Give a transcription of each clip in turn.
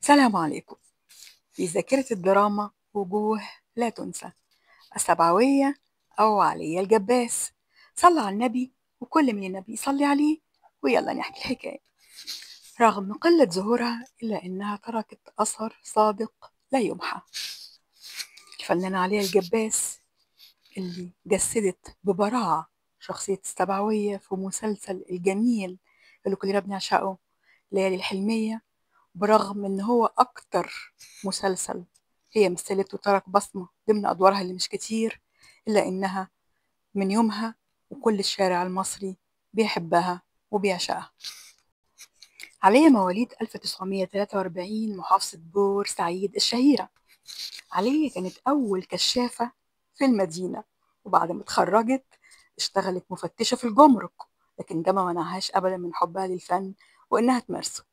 سلام عليكم. في ذاكرة الدراما وجوه لا تنسى: السبعوية أو علي الجباس. صلى على النبي وكل من النبي يصلي عليه، ويلا نحكي الحكاية. رغم قلة ظهورها إلا إنها تركت أثر صادق لا يمحى. الفنانة علي الجباس اللي جسدت ببراعة شخصية السبعوية في مسلسل الجميل اللي كلنا بنعشقه، ليالي الحلمية. برغم إن هو أكتر مسلسل هي مثلته وترك بصمة ضمن أدوارها اللي مش كتير، إلا إنها من يومها وكل الشارع المصري بيحبها وبيعشقها. عليا مواليد 1943، محافظة بورسعيد الشهيرة. عليا كانت أول كشافة في المدينة، وبعد ما اتخرجت اشتغلت مفتشة في الجمرك، لكن ده ما منعهاش أبدا من حبها للفن وإنها تمارسه.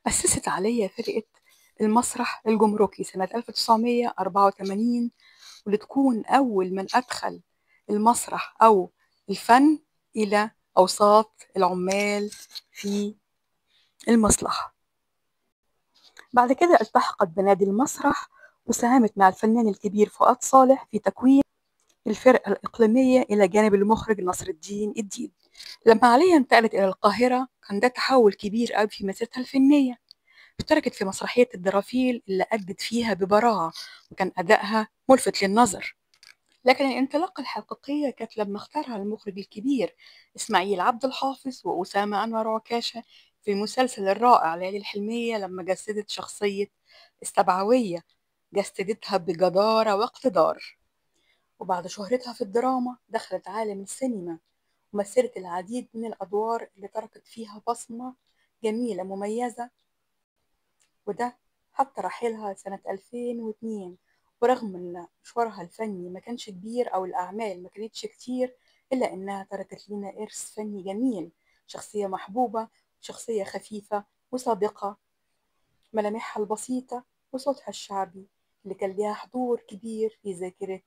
أسست عليا فرقة المسرح الجمركي سنة 1984، واللي تكون أول من أدخل المسرح أو الفن إلى أوساط العمال في المصلحة. بعد كده التحقت بنادي المسرح، وساهمت مع الفنان الكبير فؤاد صالح في تكوين الفرقة الإقليمية إلى جانب المخرج نصر الدين الدين. لما عليا انتقلت إلى القاهرة كان ده تحول كبير أوي في مسيرتها الفنية. اشتركت في مسرحية الدرافيل اللي أدت فيها ببراعة، وكان أدائها ملفت للنظر. لكن الانطلاقة الحقيقية كانت لما اختارها المخرج الكبير إسماعيل عبد الحافظ وأسامة أنور عكاشة في المسلسل الرائع ليالي الحلمية، لما جسدت شخصية السبعوية، جسدتها بجدارة واقتدار. وبعد شهرتها في الدراما دخلت عالم السينما، ومثلت العديد من الأدوار اللي تركت فيها بصمة جميلة مميزة، وده حتى رحيلها سنة 2002. ورغم إن مشوارها الفني ما كانش كبير أو الأعمال ما كانتش كتير، إلا إنها تركت لنا إرث فني جميل، شخصية محبوبة، شخصية خفيفة وصادقة، ملامحها البسيطة وصوتها الشعبي اللي كان ليها حضور كبير في ذاكرة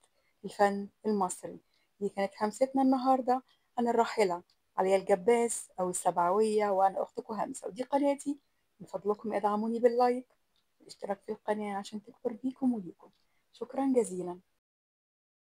الفن المصري. دي كانت همستنا النهاردة عن الراحلة عليا الجباس أو السبعوية، وأنا أختكم همسة، ودي قناتي. من فضلكم ادعموني باللايك والاشتراك في القناة عشان تكبر بيكم وليكم. شكرا جزيلا.